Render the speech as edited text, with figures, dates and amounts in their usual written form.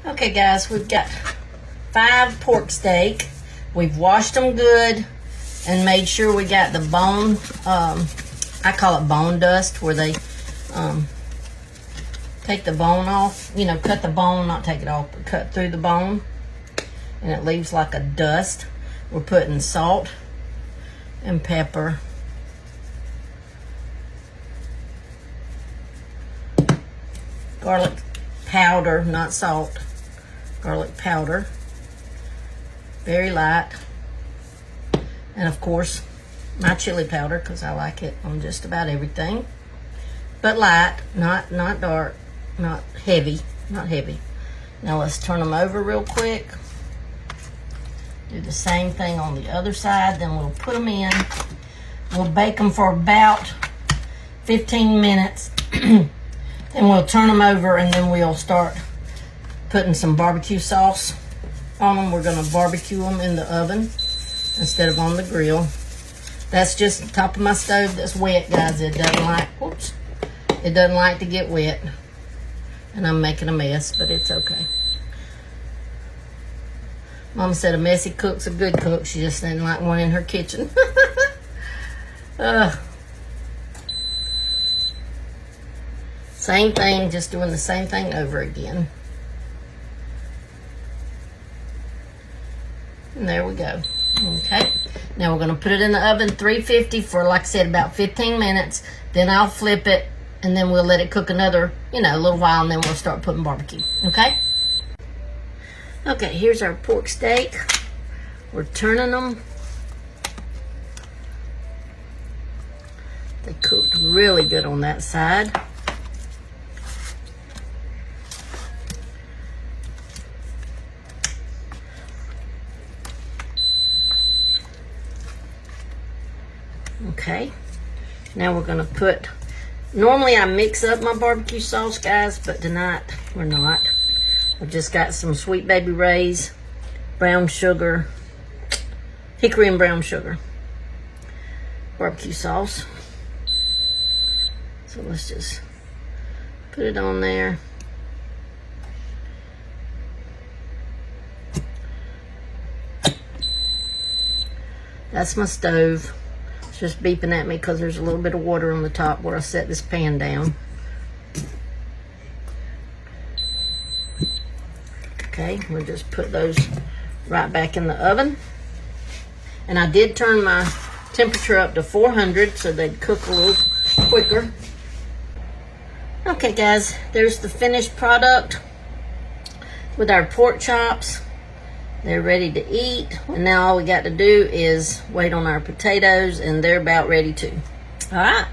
Okay guys, we've got 5 pork steak. We've washed them good and made sure we got the bone, I call it bone dust, where they take the bone off, you know, cut the bone, not take it off, but cut through the bone, and it leaves like a dust. We're putting salt and pepper, garlic powder, not salt, garlic powder, very light, and of course my chili powder, because I like it on just about everything, but light, not dark, not heavy. Now let's turn them over real quick. Do the same thing on the other side, then we'll put them in. We'll bake them for about 15 minutes. Then we'll turn them over, and then we'll start putting some barbecue sauce on them. We're going to barbecue them in the oven instead of on the grill. That's just the top of my stove that's wet, guys. It doesn't like, whoops, it doesn't like to get wet. And I'm making a mess, but it's okay. Mama said a messy cook's a good cook. She just didn't like one in her kitchen. Same thing, just doing the same thing over again. And there we go. Okay, now we're gonna put it in the oven 350 for, like I said, about 15 minutes. Then I'll flip it, and then we'll let it cook another, you know, a little while, and then we'll start putting barbecue, okay? Okay, here's our pork steak. We're turning them. They cooked really good on that side. Okay, now we're gonna put, normally I mix up my barbecue sauce, guys, but tonight we're not. I've just got some Sweet Baby Ray's, brown sugar, hickory and brown sugar barbecue sauce. So let's just put it on there. That's my stove. It's just beeping at me because there's a little bit of water on the top where I set this pan down. Okay, we'll just put those right back in the oven. And I did turn my temperature up to 400 so they'd cook a little quicker. Okay guys, there's the finished product with our pork chops. They're ready to eat. And now all we got to do is wait on our potatoes, and they're about ready too. All right.